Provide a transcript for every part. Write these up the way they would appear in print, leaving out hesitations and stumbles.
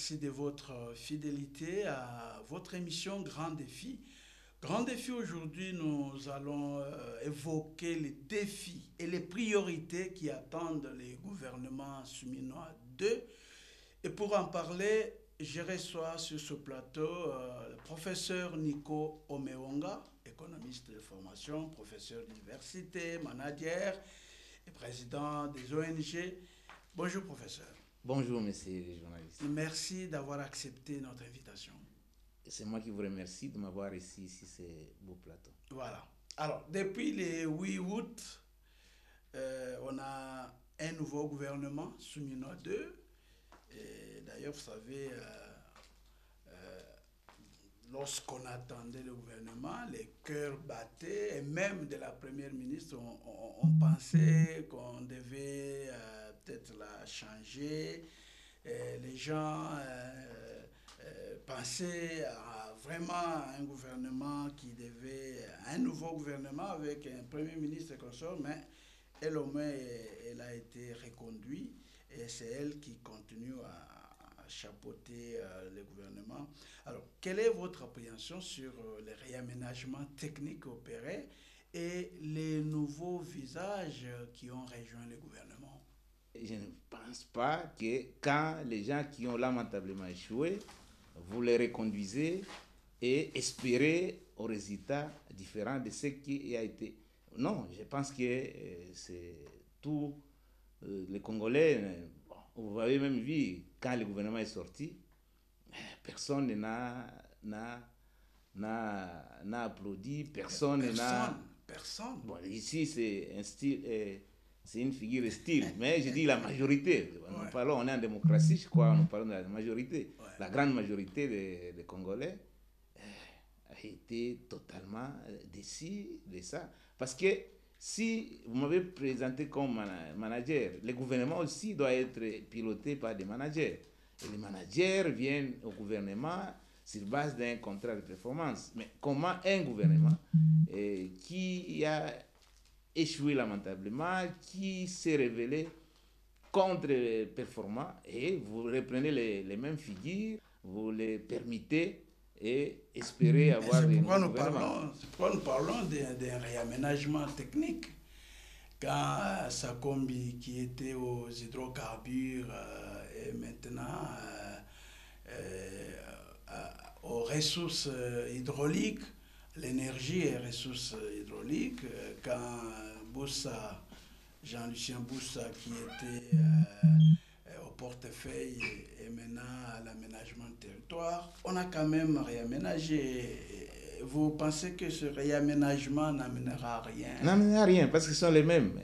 merci de votre fidélité à votre émission Grand Défi. Grand Défi, aujourd'hui, nous allons évoquer les défis et les priorités qui attendent les gouvernements Souminois 2. Et pour en parler, je reçois sur ce plateau le professeur Nico Omeonga, économiste de formation, professeur d'université, manager et président des ONG. Bonjour, professeur. Bonjour, monsieur le journaliste. Merci d'avoir accepté notre invitation. C'est moi qui vous remercie de m'avoir ici sur ce beau plateau. Voilà. Alors, depuis le 8 août, on a un nouveau gouvernement, Souminois 2. Et d'ailleurs, vous savez, lorsqu'on attendait le gouvernement, les cœurs battaient, et même de la première ministre, on pensait qu'on devait peut-être la changer. Et les gens pensaient à vraiment un gouvernement qui devait, un nouveau gouvernement avec un premier ministre et consort, mais elle au moins, elle a été reconduite et c'est elle qui continue à chapeauter le gouvernement. Alors, quelle est votre appréhension sur les réaménagements techniques opérés et les nouveaux visages qui ont rejoint le gouvernement? Je ne pense pas que quand les gens qui ont lamentablement échoué, vous les reconduisez et espérez au résultat différent de ce qui a été. Non, je pense que c'est tout. Les Congolais, vous avez même vu, quand le gouvernement est sorti, personne n'a applaudi, personne. Personne. Bon, ici, c'est un style, c'est une figure de style, mais je dis la majorité. Nous parlons, on est en démocratie, je crois, nous parlons de la majorité. Ouais. La grande majorité des Congolais a été totalement déçue de ça. Parce que si vous m'avez présenté comme manager, le gouvernement aussi doit être piloté par des managers. Et les managers viennent au gouvernement sur base d'un contrat de performance. Mais comment un gouvernement qui a échoué lamentablement, qui s'est révélé contre-performant, et vous reprenez les mêmes figures, vous les permettez et espérer avoir des gouvernements. C'est pourquoi nous parlons d'un réaménagement technique. Quand Sakombi, qui était aux hydrocarbures, est maintenant aux ressources hydrauliques, l'énergie est ressource hydraulique. Quand Boussa, Jean-Lucien Boussa, qui était au portefeuille et maintenant à l'aménagement de territoire, on a quand même réaménagé. Vous pensez que ce réaménagement n'amènera à rien? N'amènera à rien, parce que ce sont les mêmes.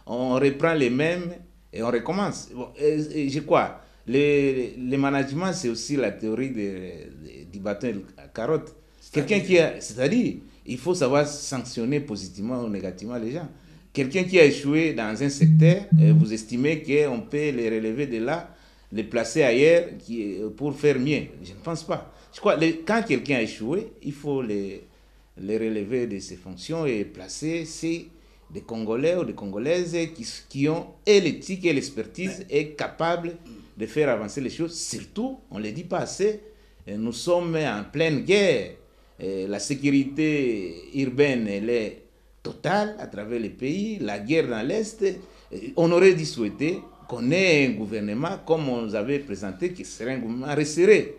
On reprend les mêmes et on recommence. Bon, et je crois, le management, c'est aussi la théorie du bâton à carotte. Quelqu'un qui a, c'est-à-dire, il faut savoir sanctionner positivement ou négativement les gens. Quelqu'un qui a échoué dans un secteur, vous estimez qu'on peut les relever de là, les placer ailleurs pour faire mieux. Je ne pense pas. Je crois que quand quelqu'un a échoué, il faut les relever de ses fonctions et placer des Congolais ou des Congolaises qui ont et l'éthique et l'expertise et capables de faire avancer les choses. Surtout, on ne le dit pas assez, nous sommes en pleine guerre. La sécurité urbaine, elle est totale à travers les pays, la guerre dans l'Est. On aurait dû souhaiter qu'on ait un gouvernement comme on nous avait présenté, qui serait un gouvernement resserré.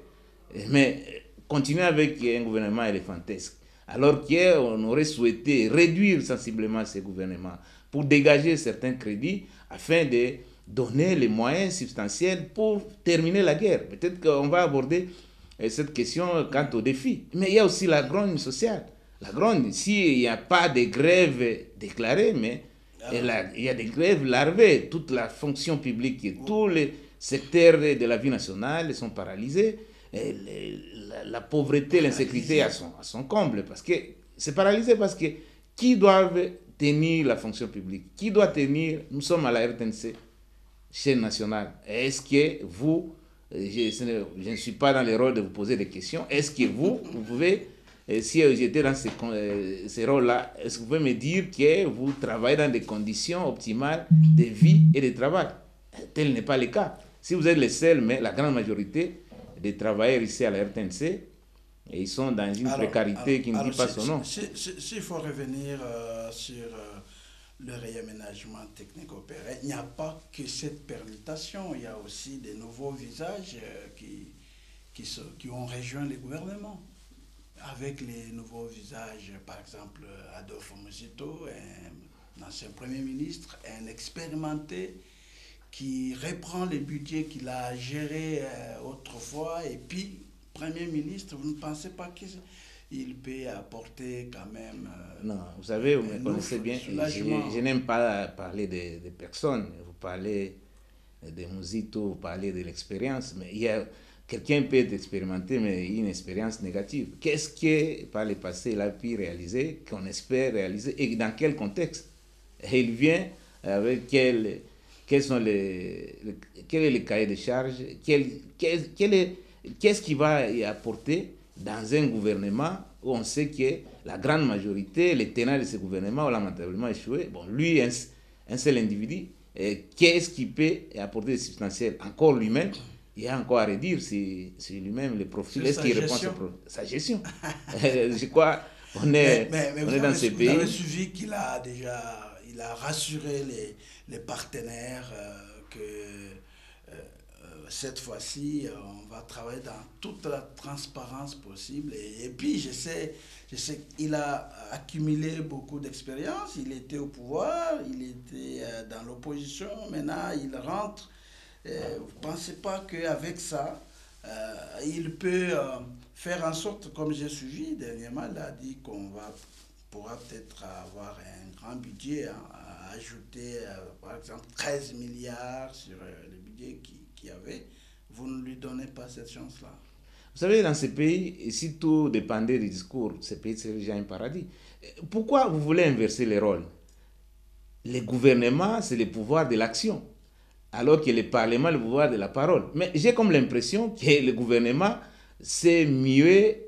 Mais continuer avec un gouvernement éléphantesque, alors qu'on aurait souhaité réduire sensiblement ces gouvernements pour dégager certains crédits afin de donner les moyens substantiels pour terminer la guerre. Peut-être qu'on va aborder cette question quant aux défis. Mais il y a aussi la grogne sociale. La grogne, s'il n'y a pas de grève déclarée, mais il y a des grèves larvées. Toute la fonction publique et tous les secteurs de la vie nationale sont paralysés. Et la pauvreté, l'insécurité à son comble. Parce que c'est paralysé parce que qui doit tenir la fonction publique? Qui doit tenir? Nous sommes à la RTNC, chaîne nationale. Est-ce que vous, je ne suis pas dans le rôle de vous poser des questions, est-ce que vous pouvez, si j'étais dans ces rôles-là, est-ce que vous pouvez me dire que vous travaillez dans des conditions optimales de vie et de travail? Tel n'est pas le cas. Si vous êtes les seuls, mais la grande majorité des travailleurs ici à la RTNC, et ils sont dans une précarité qui ne dit pas son nom. S'il faut revenir sur le réaménagement technique opéré, il n'y a pas que cette permutation, il y a aussi des nouveaux visages qui ont rejoint les gouvernements. Avec les nouveaux visages, par exemple Adolphe Muzito, un ancien Premier ministre, un expérimenté qui reprend les budgets qu'il a gérés autrefois, et puis Premier ministre, vous ne pensez pas qu'il peut apporter quand même... non, vous savez, vous me connaissez bien, je n'aime pas parler des personnes, vous parlez de Muzito, vous parlez de l'expérience, mais il y a... Quelqu'un peut être expérimenté, mais une expérience négative. Qu'est-ce que, par le passé, il a pu réaliser, qu'on espère réaliser, et dans quel contexte? Et il vient avec quel est le cahier de charges, qu'est-ce qu'il va y apporter dans un gouvernement où on sait que la grande majorité, les tenants de ce gouvernement ont lamentablement échoué. Bon, lui, un seul individu, qu'est-ce qu'il peut apporter de substantiel? Encore lui-même, il y a encore à redire si lui-même, le profil, est-ce qu'il répond à sa gestion? Je crois qu'on est dans ces pays. Vous avez suivi qu'il a déjà rassuré les partenaires que cette fois-ci, on va travailler dans toute la transparence possible. Et puis, je sais qu'il a accumulé beaucoup d'expérience. Il était au pouvoir, il était dans l'opposition. Maintenant, il rentre. Vous ne pensez pas qu'avec ça, il peut faire en sorte, comme j'ai suivi dernièrement, il a dit qu'on pourra peut-être avoir un grand budget, à ajouter par exemple 13 milliards sur le budget qu'il y avait. Vous ne lui donnez pas cette chance-là. Vous savez, dans ces pays, si tout dépendait du discours, ces pays seraient déjà un paradis. Pourquoi vous voulez inverser les rôles? Les gouvernements, c'est le pouvoir de l'action, alors que le Parlement, le pouvoir de la parole. Mais j'ai comme l'impression que le gouvernement s'est mué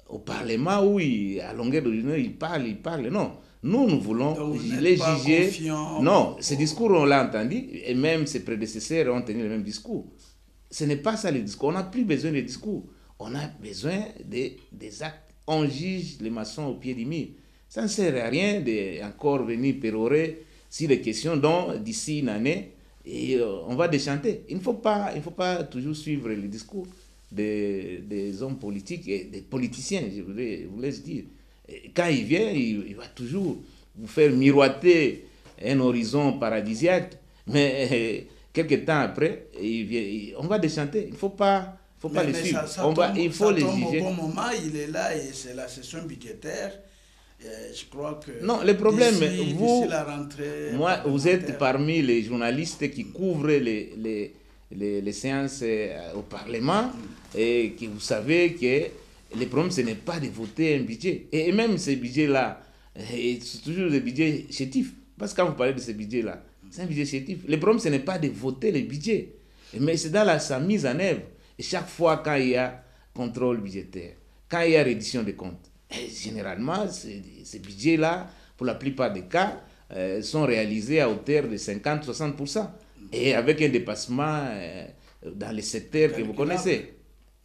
au Parlement où, à longueur de journée, il parle. Non, nous voulons les juger. Non, ce discours, on l'a entendu, et même ses prédécesseurs ont tenu le même discours. Ce n'est pas ça le discours. On n'a plus besoin de discours. On a besoin des actes. On juge les maçons au pied du mur. Ça ne sert à rien d'encore venir pérorer sur les questions dont d'ici une année, et on va déchanter. Il ne faut pas toujours suivre le discours des hommes politiques et des politiciens, je voulais vous laisse dire. Et quand il vient, il va toujours vous faire miroiter un horizon paradisiaque, mais quelques temps après, on va déchanter. Il ne faut pas les suivre. Il faut les juger. Au bon moment, il est là et c'est la session budgétaire. Je crois que non, le problème, vous, la rentrée vous êtes parmi les journalistes qui couvrent les séances au Parlement et que vous savez que le problème, ce n'est pas de voter un budget. Et même ces budgets-là, c'est toujours des budgets chétifs. Parce que quand vous parlez de ces budgets-là, c'est un budget chétif. Le problème, ce n'est pas de voter les budgets, mais c'est dans sa mise en œuvre. Et chaque fois quand il y a contrôle budgétaire, quand il y a reddition des comptes, généralement, ces budgets-là, pour la plupart des cas, sont réalisés à hauteur de 50-60%. Et avec un dépassement dans les secteurs que vous connaissez.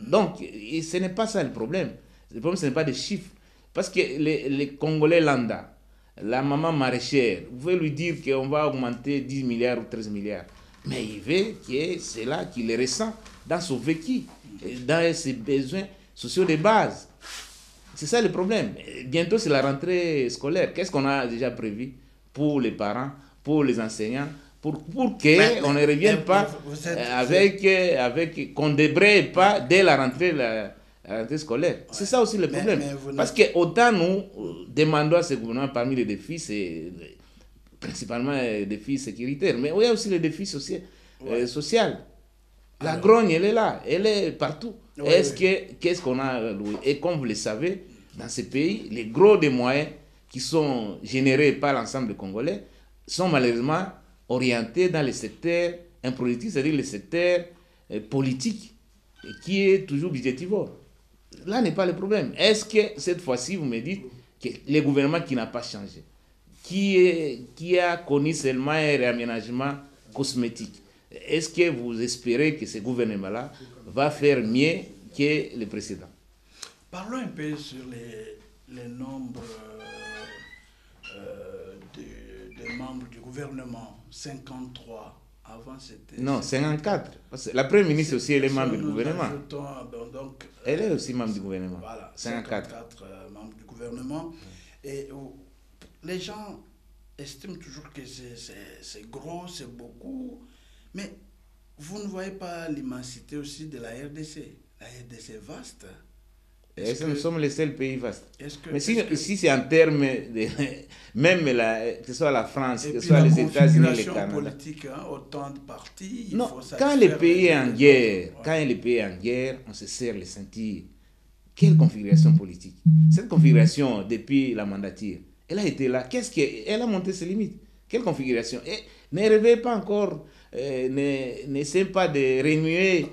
Donc, ce n'est pas ça le problème. Le problème, ce n'est pas des chiffres. Parce que les Congolais lambda, la maman maraîchère, vous pouvez lui dire qu'on va augmenter 10 milliards ou 13 milliards. Mais il veut que c'est là qu'il les ressent dans son vécu, dans ses besoins sociaux de base. C'est ça le problème. Bientôt, c'est la rentrée scolaire. Qu'est-ce qu'on a déjà prévu pour les parents, pour les enseignants, pour qu'on ne revienne pas qu'on ne débraye pas dès la rentrée scolaire. Ouais. C'est ça aussi le problème. Parce que autant nous demandons à ce gouvernement, parmi les défis, c'est principalement les défis sécuritaires, mais il y a aussi les défis sociaux. La grogne, elle est là, elle est partout. Qu'est-ce qu'on a loué? Et comme vous le savez, dans ces pays, les gros des moyens qui sont générés par l'ensemble des Congolais sont malheureusement orientés dans les secteurs improductifs, c'est-à-dire les secteurs politiques, qui est toujours budgétivore. Là n'est pas le problème. Est-ce que cette fois-ci, vous me dites que le gouvernement qui n'a pas changé, qui a connu seulement un réaménagement cosmétique, Est-ce que vous espérez que ce gouvernement-là va faire mieux que le précédent? Parlons un peu sur les nombres de membres du gouvernement. 53. Avant, c'était... Non, 54. Parce que la première ministre aussi, elle est membre du gouvernement. Donc, Elle est aussi membre du gouvernement. Voilà, 54 membres du gouvernement. Et les gens estiment toujours que c'est gros, c'est beaucoup. Mais vous ne voyez pas l'immensité aussi de la RDC. La RDC est vaste. Nous sommes les seuls pays vastes. Mais si c'est en termes de... Même que ce soit la France, que ce soit les États-Unis, les Canada. Politique, hein, autant de partis. Non, quand le pays est en guerre, on se serre les ceintures. Quelle configuration politique? Cette configuration, depuis la mandature, elle a été là. Elle a monté ses limites. Quelle configuration? Et ne rêvez pas encore, n'essayez pas de remuer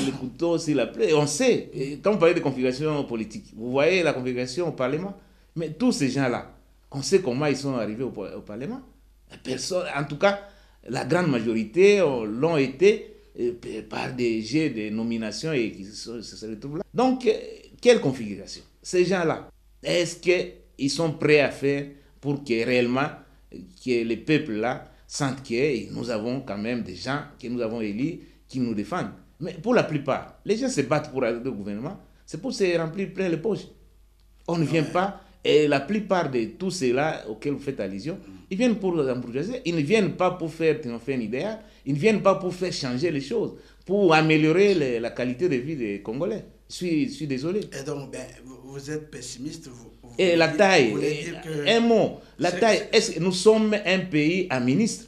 le couteau sur la plaie. On sait, quand vous parlez de configuration politique, vous voyez la configuration au Parlement, mais tous ces gens-là, on sait comment ils sont arrivés au Parlement. Personne, en tout cas, la grande majorité l'ont été par des jets de nominations et qui se retrouvent là. Donc, quelle configuration? Ces gens-là, est-ce qu'ils sont prêts à faire pour que réellement, que les peuples-là sentent que nous avons quand même des gens que nous avons élus qui nous défendent? Mais pour la plupart, les gens se battent pour aller au gouvernement, c'est pour se remplir plein les poches. On ne vient pas, et la plupart de tous ceux-là auxquels vous faites allusion, ils viennent pour l'embourgeoiser, ils ne viennent pas pour faire triompher un idéal, ils ne viennent pas pour faire changer les choses, pour améliorer la qualité de vie des Congolais. Je suis désolé. Et donc, vous êtes pessimiste, et la taille, un mot, la taille, est-ce que nous sommes un pays à ministre?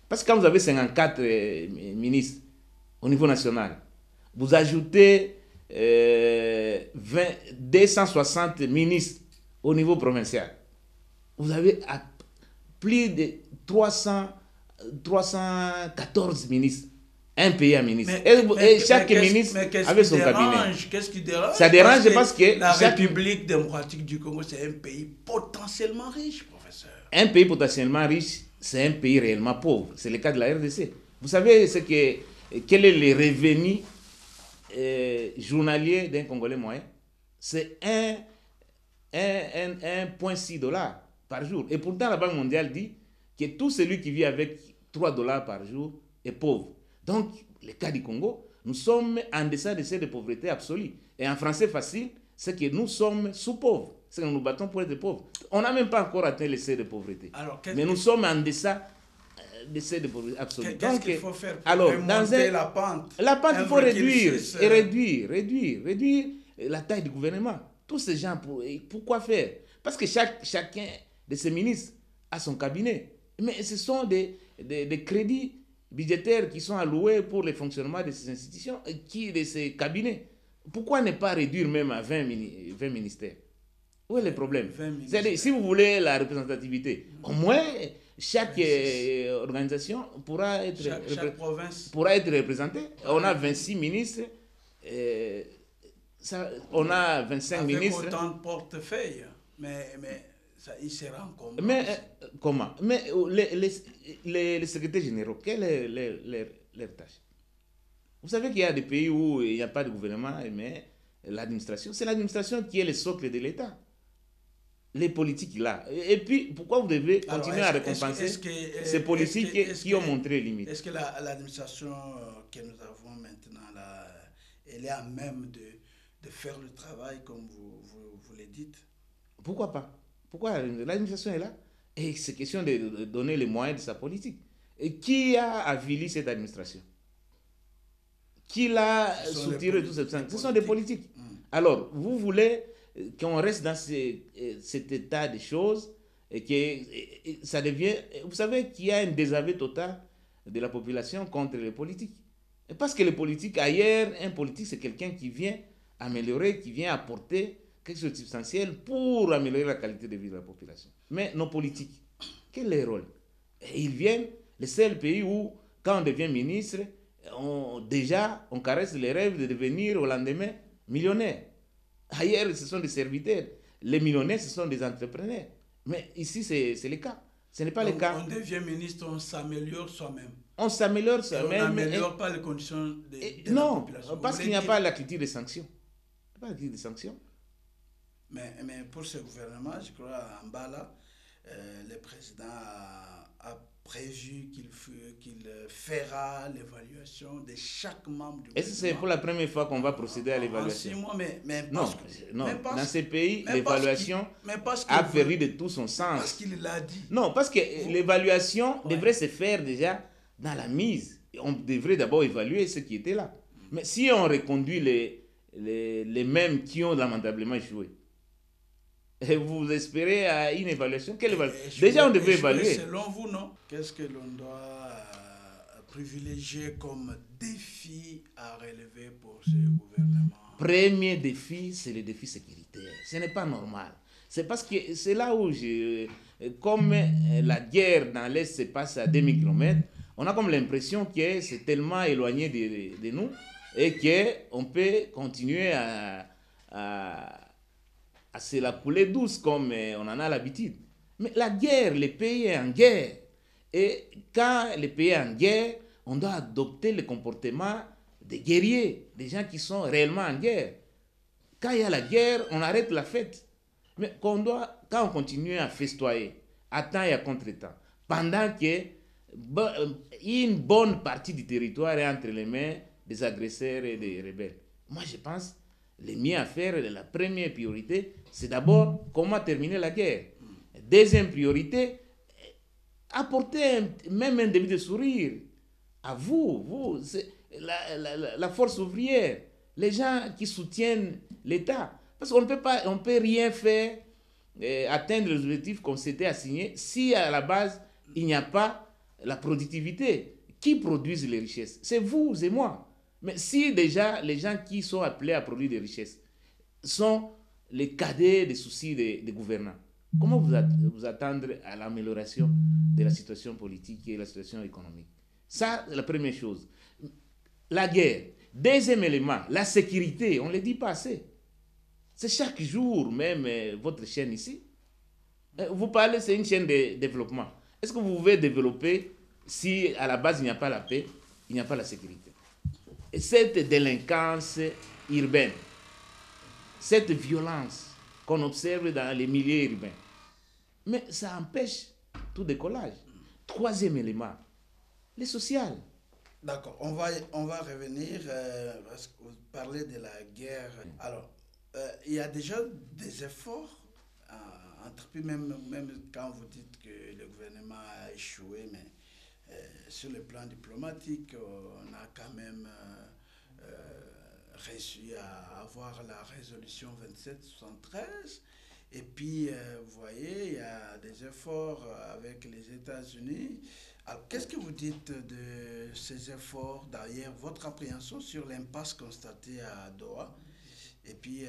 Parce que quand vous avez 54 ministres au niveau national, vous ajoutez 260 ministres au niveau provincial. Vous avez plus de 314 ministres. Un pays à ministre. Et chaque ministre avait son cabinet. Qu'est-ce qui dérange? Ça dérange parce que la République démocratique du Congo, c'est un pays potentiellement riche, professeur. Un pays potentiellement riche, c'est un pays réellement pauvre. C'est le cas de la RDC. Vous savez quel est le revenu journalier d'un Congolais moyen? C'est 1,6 $ par jour. Et pourtant, la Banque mondiale dit que tout celui qui vit avec 3 $ par jour est pauvre. Donc, le cas du Congo, nous sommes en deçà de seuil de pauvreté absolue. Et en français facile, c'est que nous sommes sous-pauvres. C'est que nous nous battons pour être pauvres. On n'a même pas encore atteint le seuil de pauvreté. Mais nous sommes en deçà de seuil de pauvreté absolue. Qu'est-ce qu'il faut faire pour remonter la pente? La pente, il faut réduire la taille du gouvernement. Tous ces gens, pourquoi faire? Parce que chacun de ces ministres a son cabinet. Mais ce sont des crédits budgétaires qui sont alloués pour le fonctionnement de ces institutions, de ces cabinets. Pourquoi ne pas réduire même à 20 ministères? Où est le problème? C'est-à-dire, si vous voulez la représentativité, au moins chaque organisation pourra être représentée. On a 26 ministres, on a 25 ministres. Avec autant de portefeuilles, mais ça, il sera en commun. Mais comment? Mais les secrétaires généraux, quelle est leur tâche? Vous savez qu'il y a des pays où il n'y a pas de gouvernement, mais l'administration, c'est l'administration qui est le socle de l'État. Les politiques là. Et puis, pourquoi vous devez continuer à récompenser ces politiques qui ont montré limite? Est-ce que l'administration que nous avons maintenant, là, elle est à même de faire le travail comme vous le dites? Pourquoi pas? Pourquoi l'administration est là? Et c'est question de donner les moyens de sa politique. Et qui a avili cette administration? Qui l'a soutiré tout ça? Ce sont des politiques. Alors, vous voulez qu'on reste dans cet état de choses et que ça devient... Vous savez qu'il y a un désaveu total de la population contre les politiques. Et parce que les politiques, ailleurs, un politique, c'est quelqu'un qui vient améliorer, qui vient apporter quelque chose de substantiel pour améliorer la qualité de vie de la population. Mais nos politiques, quel est leur rôle? Et ils viennent, le seul pays où, quand on devient ministre, on caresse les rêves de devenir au lendemain millionnaire. Ailleurs, ce sont des serviteurs. Les millionnaires, ce sont des entrepreneurs. Mais ici, c'est le cas. Ce n'est pas le cas. On devient ministre, on s'améliore soi-même. on s'améliore Et on même. n'améliore pas les conditions de la Non, population. parce qu'il n'y a pas la culture des sanctions. Pas la culture des sanctions. Mais pour ce gouvernement, je crois, en bas là, le président a prévu qu'il fera l'évaluation de chaque membre du Est-ce que c'est gouvernement. pour la première fois qu'on va procéder à En l'évaluation? 6 mois, mais Non, parce que, non. même parce- Dans ces pays, même parce l'évaluation mais parce a qu'il perdu veut- de tout son parce sens. qu'il l'a dit. Non, parce que l'évaluation Ouais. devrait se faire déjà dans la mise. On devrait d'abord évaluer ce qui était là. Mais si on reconduit les mêmes qui ont lamentablement échoué, et vous espérez à une évaluation, quelle évaluation? Déjà, on devait évaluer. Selon vous, non? Qu'est-ce que l'on doit privilégier comme défi à relever pour ce gouvernement? Premier défi, c'est le défi sécuritaire. Ce n'est pas normal. C'est parce que c'est là où comme la guerre dans l'Est se passe à 2000 km, on a comme l'impression que c'est tellement éloigné de nous et qu'on peut continuer à se la couler douce comme on en a l'habitude. Mais la guerre, le pays est en guerre. Et quand le pays est en guerre, on doit adopter le comportement des guerriers, des gens qui sont réellement en guerre. Quand il y a la guerre, on arrête la fête. Mais quand on continue à festoyer, à temps et à contre-temps, pendant que une bonne partie du territoire est entre les mains des agresseurs et des rebelles. Moi, je pense le mieux à faire, la première priorité, c'est d'abord comment terminer la guerre. Deuxième priorité, apporter même un début de sourire à vous, la force ouvrière, les gens qui soutiennent l'État. Parce qu'on ne peut rien faire, atteindre les objectifs qu'on s'était assignés si à la base, il n'y a pas la productivité. Qui produisent les richesses? C'est vous et moi. Mais si déjà les gens qui sont appelés à produire des richesses sont les cadets des soucis des gouvernants, comment vous attendre à l'amélioration de la situation politique et de la situation économique? Ça, c'est la première chose. La guerre. Deuxième élément, la sécurité. On ne le dit pas assez. C'est chaque jour, même votre chaîne ici. Vous parlez, c'est une chaîne de développement. Est-ce que vous pouvez développer si à la base il n'y a pas la paix, il n'y a pas la sécurité? Et cette délinquance urbaine, cette violence qu'on observe dans les milieux urbains, mais ça empêche tout décollage. Troisième élément, les sociales. D'accord, on va revenir parce que vous parlez de la guerre. Alors, il y a déjà des efforts entrepris, même quand vous dites que le gouvernement a échoué, mais sur le plan diplomatique, on a quand même réussi à avoir la résolution 2773. Et puis, vous voyez, il y a des efforts avec les États-Unis. Alors, qu'est-ce que vous dites de ces efforts, d'ailleurs, votre appréhension sur l'impasse constatée à Doha, et puis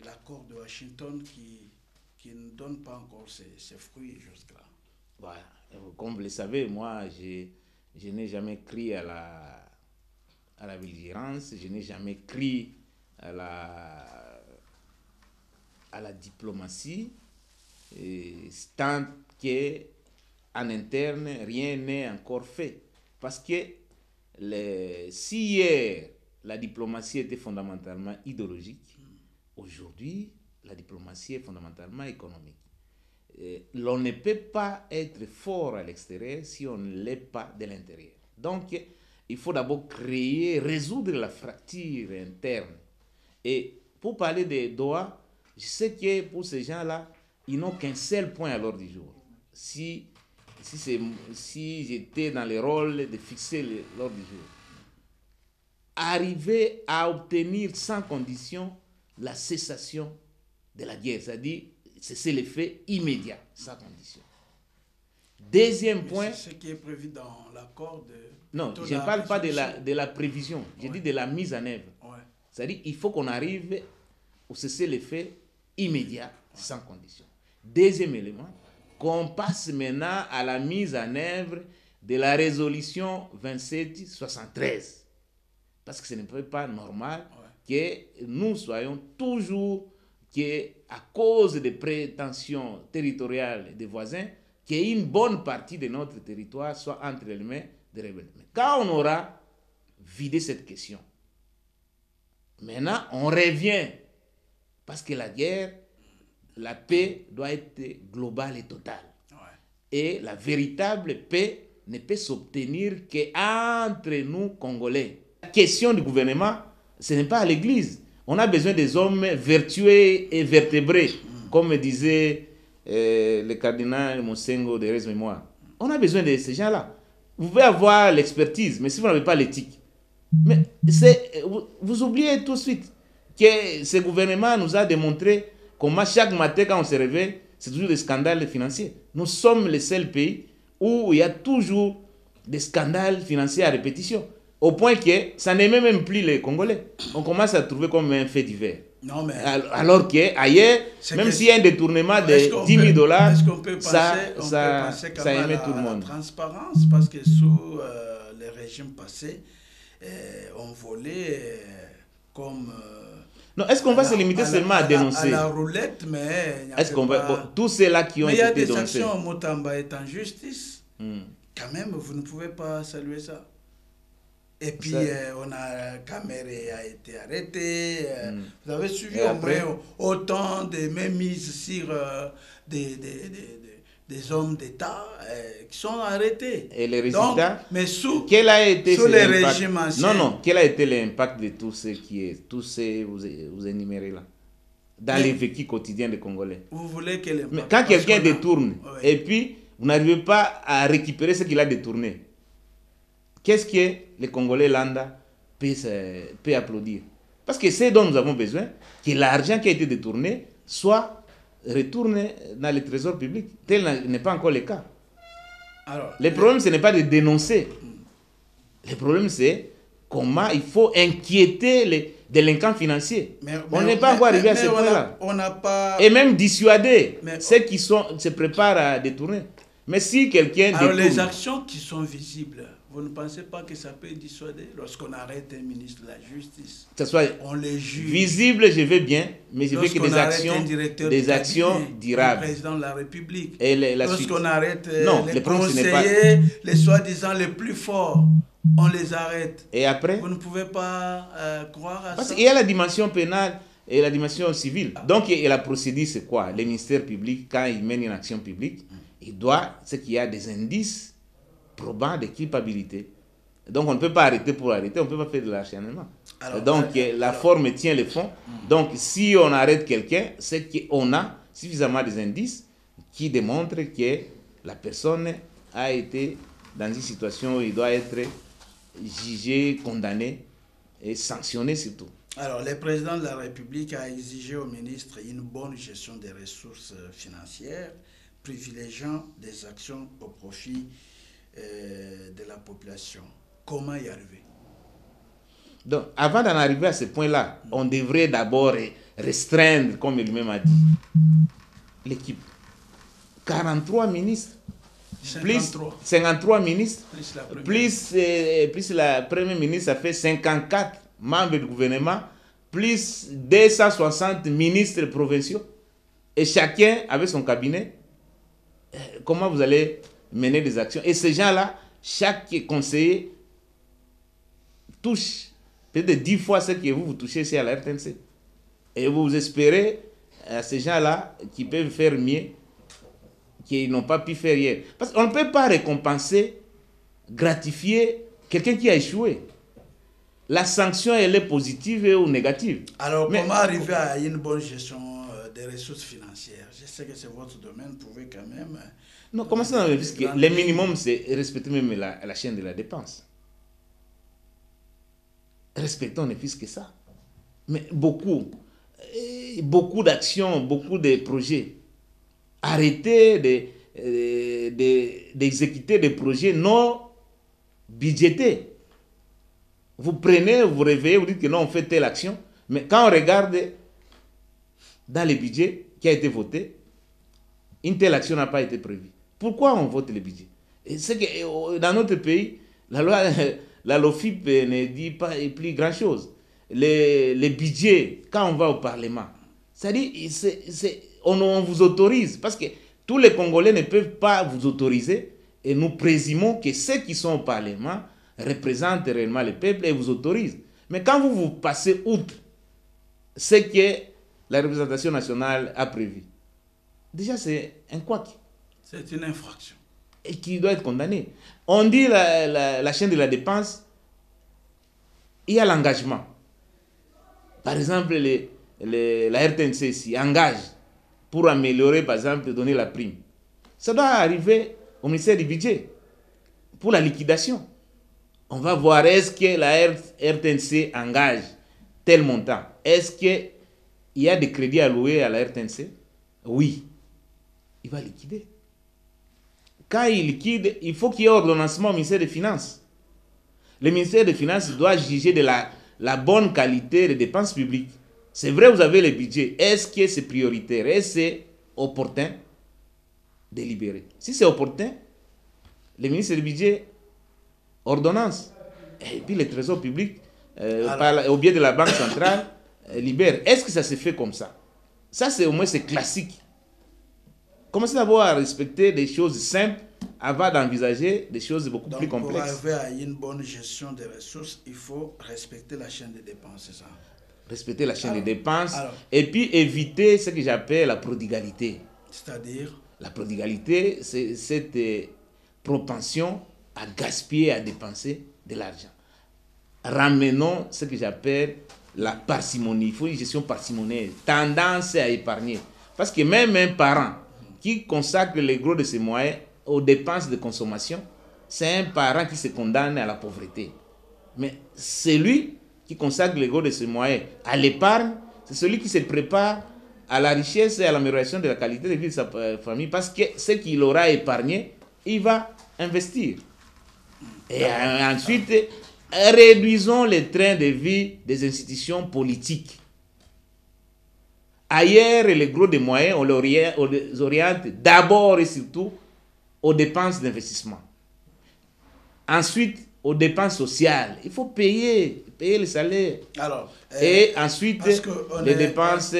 l'accord de Washington qui ne donne pas encore ses fruits jusque-là? Voilà. Comme vous le savez, moi, je n'ai jamais crié à la belligérance, je n'ai jamais crié à la diplomatie, tant qu'en interne, rien n'est encore fait. Parce que si hier, la diplomatie était fondamentalement idéologique, aujourd'hui, la diplomatie est fondamentalement économique. L'on ne peut pas être fort à l'extérieur si on ne l'est pas de l'intérieur. Donc, il faut d'abord résoudre la fracture interne. Et pour parler de Doha, je sais que pour ces gens-là, ils n'ont qu'un seul point à l'ordre du jour. Si j'étais dans le rôle de fixer l'ordre du jour, arriver à obtenir sans condition la cessation de la guerre, c'est-à-dire cesser les faits immédiats, sans condition. Deuxième point. C'est ce qui est prévu dans l'accord de... Non, je ne parle pas de la prévision, je dis de la mise en œuvre. Ouais. C'est-à-dire qu'il faut qu'on arrive au cesser les faits immédiats, sans condition. Deuxième élément, qu'on passe maintenant à la mise en œuvre de la résolution 2773. Parce que ce n'est pas normal que nous soyons toujours, à cause des prétentions territoriales des voisins, qu'une bonne partie de notre territoire soit entre les mains des rebelles. Mais quand on aura vidé cette question, maintenant on revient, parce que la guerre, la paix doit être globale et totale. Et la véritable paix ne peut s'obtenir qu'entre nous, Congolais. La question du gouvernement, ce n'est pas à l'église. On a besoin des hommes vertueux et vertébrés, comme disait le cardinal Monsengo de Rez Mémoire. On a besoin de ces gens-là. Vous pouvez avoir l'expertise, mais si vous n'avez pas l'éthique, mais vous oubliez tout de suite que ce gouvernement nous a démontré comment chaque matin quand on se réveille, c'est toujours des scandales financiers. Nous sommes le seul pays où il y a toujours des scandales financiers à répétition. Au point que ça n'aimait même plus les Congolais. On commence à trouver comme un fait divers. Non, mais alors qu'ailleurs, même s'il y a un détournement de 10 000 dollars, ça aimait tout le monde. La transparence, parce que sous les régimes passés, on volait comme... non, est-ce qu'on va se limiter seulement à dénoncer? À la roulette, mais... Est-ce qu'on va... Bon, tous ceux-là qui ont été dénoncés... Mais il y a des actions, Motamba est en justice. Quand même, vous ne pouvez pas saluer ça. Et puis, on a Kamere a été arrêté. Vous avez suivi au moins autant de mémises sur des hommes d'État qui sont arrêtés. Et les résultats? Donc, mais sous quel a été les régimes anciens? Non, quel a été l'impact de tous ces vous énumérez là, dans les vécus quotidiens des Congolais? Vous voulez que l'impact... Mais quand quelqu'un détourne, et puis vous n'arrivez pas à récupérer ce qu'il a détourné, qu'est-ce que les Congolais lambda peut applaudir? Parce que c'est dont nous avons besoin, que l'argent qui a été détourné soit retourné dans le trésor public. Tel n'est pas encore le cas. Alors, le problème, ce n'est pas de dénoncer. Le problème, c'est comment il faut inquiéter les délinquants financiers. On n'est pas encore arrivé à ce point-là. Et même dissuader ceux qui se préparent à détourner. Mais si quelqu'un détourne... Alors, les actions qui sont visibles, vous ne pensez pas que ça peut dissuader lorsqu'on arrête un ministre de la Justice? Que ce soit on les juge. Visible, je veux bien, mais je veux que des actions durables. Le président de la République. Et lorsqu'on arrête les conseillers, les soi-disant les plus forts, on les arrête. Et après? Vous ne pouvez pas croire à ça. Parce qu'il y a la dimension pénale et la dimension civile. Donc, et la procédure, c'est quoi? Les ministères publics, quand ils mènent une action publique, il doit, c'est qu'il y a des indices probants de culpabilité. Donc on ne peut pas arrêter pour arrêter, on ne peut pas faire de l'acharnement. Donc la forme tient le fond. Donc si on arrête quelqu'un, c'est qu'on a suffisamment des indices qui démontrent que la personne a été dans une situation où il doit être jugé, condamné et sanctionné surtout. Alors, le président de la République a exigé au ministre une bonne gestion des ressources financières, privilégiant des actions au profit de la population. Comment y arriver? Donc, avant d'en arriver à ce point-là, on devrait d'abord restreindre, comme lui-même a dit, l'équipe. 43 ministres, 53 ministres, plus la première ministre, ça fait 54 membres du gouvernement, plus 260 ministres provinciaux, et chacun avec son cabinet. Comment vous allez mener des actions? Et ces gens-là, chaque conseiller touche peut-être 10 fois ce que vous touchez ici à la RTNC. Et vous espérez à ces gens-là qui peuvent faire mieux, qu'ils n'ont pas pu faire hier. Parce qu'on ne peut pas récompenser, gratifier quelqu'un qui a échoué. La sanction, elle est positive ou négative. Alors, comment arriver à une bonne gestion des ressources financières? Je sais que c'est votre domaine, vous pouvez quand même... Non, comment ça? Le minimum, c'est respecter même la chaîne de la dépense. Respectons ne plus que ça. Mais beaucoup d'actions, beaucoup de projets. Arrêtez d'exécuter des projets non budgétés. Vous prenez, vous réveillez, vous dites que non, on fait telle action. Mais quand on regarde dans le budget qui a été voté, une telle action n'a pas été prévue. Pourquoi on vote le budget? C'est que dans notre pays, la loi, la LOFIP ne dit pas plus grand-chose. Les budgets, quand on va au Parlement, c'est-à-dire, on vous autorise, parce que tous les Congolais ne peuvent pas vous autoriser et nous présumons que ceux qui sont au Parlement représentent réellement le peuple et vous autorisent. Mais quand vous passez outre ce que la représentation nationale a prévu, déjà c'est un couac. C'est une infraction. Et qui doit être condamné. On dit la chaîne de la dépense, il y a l'engagement. Par exemple, la RTNC ici engage pour améliorer, par exemple, donner la prime. Ça doit arriver au ministère du Budget pour la liquidation. On va voir, est-ce que la RTNC engage tel montant? Est-ce qu'il y a des crédits alloués à la RTNC? Oui. Il va liquider. Quand il liquide, il faut qu'il y ait ordonnancement au ministère des Finances. Le ministère des Finances doit juger de la bonne qualité des dépenses publiques. C'est vrai, vous avez le budget. Est-ce que c'est prioritaire? Est-ce que c'est opportun de libérer? Si c'est opportun, le ministre du budget ordonnance. Et puis le trésor public, au biais de la Banque centrale, libère. Est-ce que ça se fait comme ça? Ça, c'est au moins c'est classique. Commencez d'abord à respecter des choses simples avant d'envisager des choses beaucoup plus complexes. Pour arriver à une bonne gestion des ressources, il faut respecter la chaîne de dépenses, c'est ça? Respecter la chaîne de dépenses et puis éviter ce que j'appelle la prodigalité. C'est-à-dire? La prodigalité, c'est cette propension à gaspiller, à dépenser de l'argent. Ramenons ce que j'appelle la parcimonie. Il faut une gestion parcimonieuse, tendance à épargner. Parce que même un parent qui consacre le gros de ses moyens aux dépenses de consommation, c'est un parent qui se condamne à la pauvreté. Mais celui qui consacre le gros de ses moyens à l'épargne, c'est celui qui se prépare à la richesse et à l'amélioration de la qualité de vie de sa famille, parce que ce qu'il aura épargné, il va investir. Et ensuite, réduisons les trains de vie des institutions politiques. Ailleurs, les gros des moyens, on les oriente d'abord et surtout aux dépenses d'investissement. Ensuite, aux dépenses sociales. Il faut payer les salaires. Alors, et ensuite, les dépenses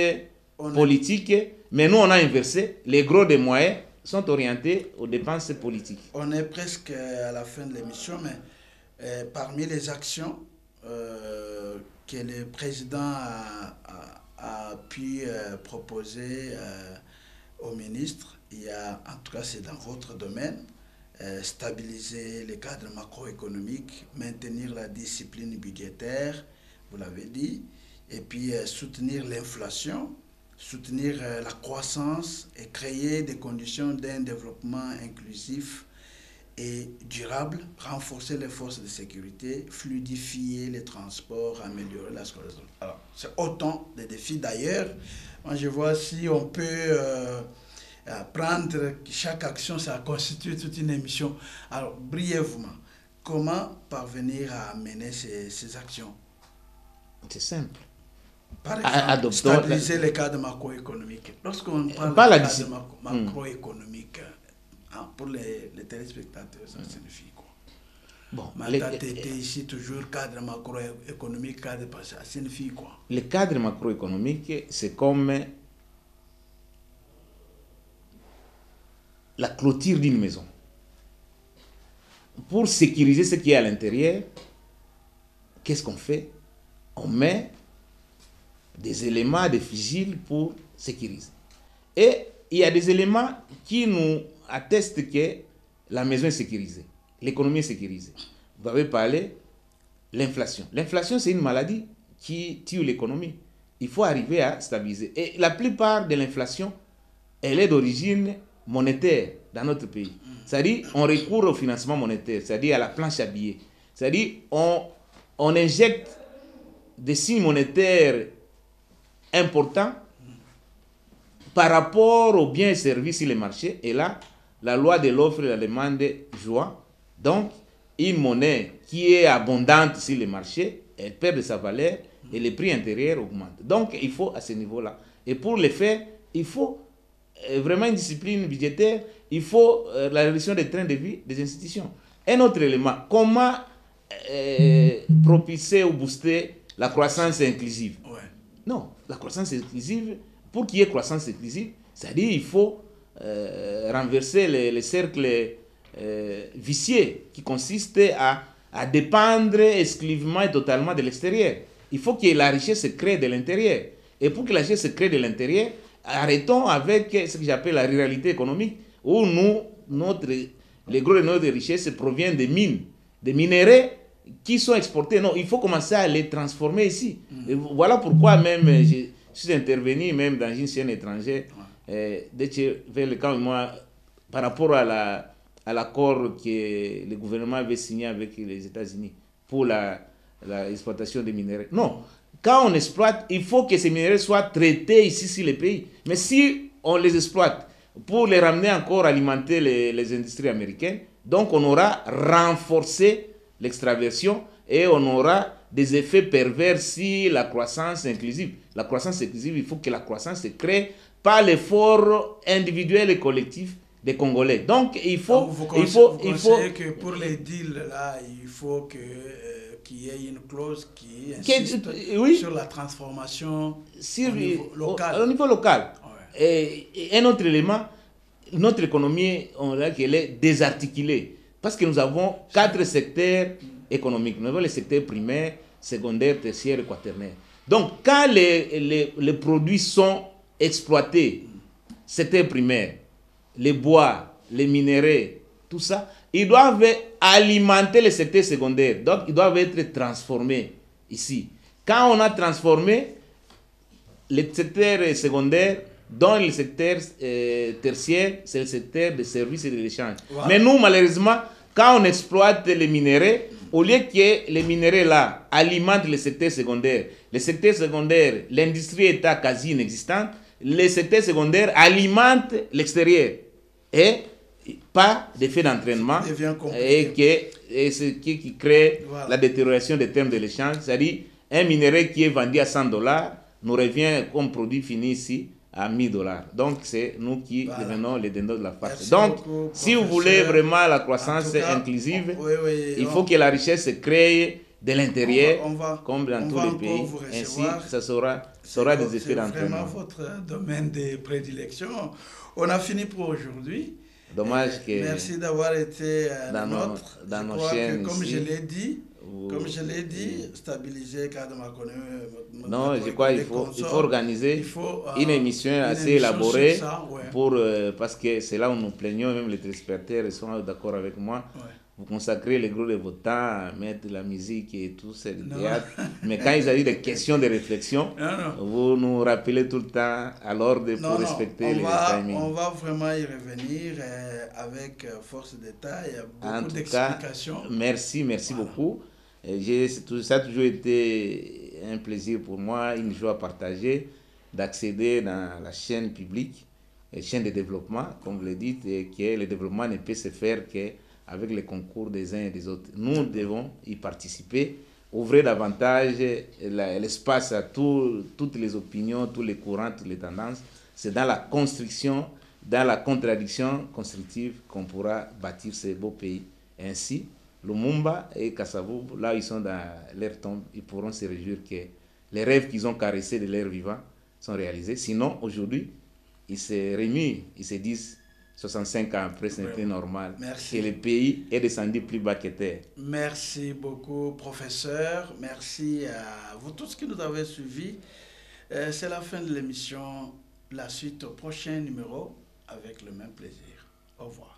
politiques. Mais nous, on a inversé. Les gros des moyens sont orientés aux dépenses politiques. On est presque à la fin de l'émission, mais parmi les actions que le président a pu proposer au ministre, il y a, en tout cas c'est dans votre domaine, stabiliser les cadres macroéconomiques, maintenir la discipline budgétaire, vous l'avez dit, et puis soutenir l'inflation, soutenir la croissance et créer des conditions d'un développement inclusif et durable, renforcer les forces de sécurité, fluidifier les transports, améliorer la scolarisation. Alors, c'est autant de défis. D'ailleurs, moi je vois si on peut prendre chaque action, ça constitue toute une émission. Alors, brièvement, comment parvenir à mener ces actions? C'est simple. Par exemple, stabiliser les cadres macroéconomiques. Lorsqu'on parle de cadres macroéconomiques, pour les téléspectateurs, ça signifie quoi? Bon, ici toujours cadre macroéconomique, cadre passé, ça signifie quoi? Le cadre macroéconomique, c'est comme la clôture d'une maison. Pour sécuriser ce qui est à l'intérieur, qu'est-ce qu'on fait? On met des éléments de vigile pour sécuriser. Et il y a des éléments qui nous attestent que la maison est sécurisée, l'économie est sécurisée. Vous avez parlé de l'inflation. L'inflation, c'est une maladie qui tue l'économie. Il faut arriver à stabiliser. Et la plupart de l'inflation, elle est d'origine monétaire dans notre pays. C'est-à-dire, on recourt au financement monétaire, c'est-à-dire à la planche à billets. C'est-à-dire, on injecte des signes monétaires importants par rapport aux biens et services sur les marchés. Et là, la loi de l'offre et de la demande joue. Donc, une monnaie qui est abondante sur les marchés, elle perd de sa valeur et les prix intérieurs augmentent. Donc, il faut à ce niveau-là. Et pour le faire, il faut vraiment une discipline budgétaire, il faut la réduction des trains de vie des institutions. Un autre élément, comment propulser ou booster la croissance inclusive? Non, la croissance inclusive, pour qu'il y ait croissance inclusive, c'est-à-dire qu'il faut renverser les cercles vicieux qui consiste à dépendre exclusivement et totalement de l'extérieur. Il faut que la richesse se crée de l'intérieur. Et pour que la richesse se crée de l'intérieur, arrêtons avec ce que j'appelle la ruralité économique, où les gros de notre richesse proviennent des mines, des minerais qui sont exportés. Non, il faut commencer à les transformer ici. Et voilà pourquoi même je suis intervenu même dans une chaîne étrangère, vers le camp, moi, par rapport à l'accord que le gouvernement avait signé avec les États-Unis pour l'exploitation des minerais. Non, quand on exploite, il faut que ces minerais soient traités ici sur le pays. Mais si on les exploite pour les ramener encore alimenter les industries américaines, donc on aura renforcé l'extraversion et on aura des effets pervers sur la croissance inclusive. La croissance inclusive, il faut que la croissance se crée par l'effort individuel et collectif des Congolais. Donc il faut... Donc, vous conseillez que pour les deals, là, il faut qu'il y ait une clause qui insiste sur la transformation au niveau local. Au niveau local. Ouais. Et un autre élément, notre économie, on dirait qu'elle est désarticulée. Parce que nous avons 4 secteurs économiques. Nous avons les secteurs primaires, secondaires, tertiaires et quaternaires. Donc, quand les produits sont exploités, secteur primaire, les bois, les minéraux, tout ça, ils doivent alimenter les secteurs secondaires. Donc, ils doivent être transformés ici. Quand on a transformé les secteurs secondaires, dans le secteur tertiaire, c'est le secteur des services et de l'échange. Voilà. Mais nous, malheureusement, quand on exploite les minéraux, au lieu que les minéraux là alimentent les secteurs secondaires, les secteurs secondaires, l'industrie est quasi inexistante, les secteurs secondaires alimentent l'extérieur. Et pas d'effet d'entraînement et ce qui crée la détérioration des termes de l'échange. C'est-à-dire, un minerai qui est vendu à $100 nous revient comme produit fini ici à $1000. Donc, c'est nous qui devenons les dindons de la farce. Merci donc, beaucoup, si vous voulez vraiment la croissance inclusive, il faut que la richesse se crée de l'intérieur, comme dans tous les pays. Ainsi, ça sera des effets d'entraînement. C'est vraiment votre domaine de prédilection. On a fini pour aujourd'hui. Dommage que... Merci d'avoir été dans nos chaînes comme ici. Comme je l'ai dit, stabiliser cadre non, je crois qu'il faut organiser une émission assez élaborée ça, pour, parce que c'est là où nous plaignons, même les téléspectateurs sont d'accord avec moi. Ouais. Vous consacrez le gros de votre temps à mettre la musique et tout, c'est le théâtre. Mais quand il s'agit de questions de réflexion, vous nous rappelez tout le temps à l'ordre pour respecter les timings. On va vraiment y revenir avec force de détail, beaucoup d'explications. Merci beaucoup. Ça a toujours été un plaisir pour moi, une joie à partager, d'accéder dans la chaîne publique, la chaîne de développement, comme vous le dites, et que le développement ne peut se faire qu'avec le concours des uns et des autres. Nous devons y participer, ouvrir davantage l'espace à toutes les opinions, tous les courants, toutes les tendances. C'est dans la construction, dans la contradiction constructive qu'on pourra bâtir ce beau pays. Ainsi, Lumumba et Kasavubu, là ils sont dans leur tombe, ils pourront se réjouir que les rêves qu'ils ont caressés de leur vivant sont réalisés. Sinon, aujourd'hui, ils se remuent, ils se disent 65 ans après, c'était normal. Merci. Que le pays est descendu plus bas que terre. Merci beaucoup, professeur. Merci à vous tous qui nous avez suivis. C'est la fin de l'émission. La suite au prochain numéro avec le même plaisir. Au revoir.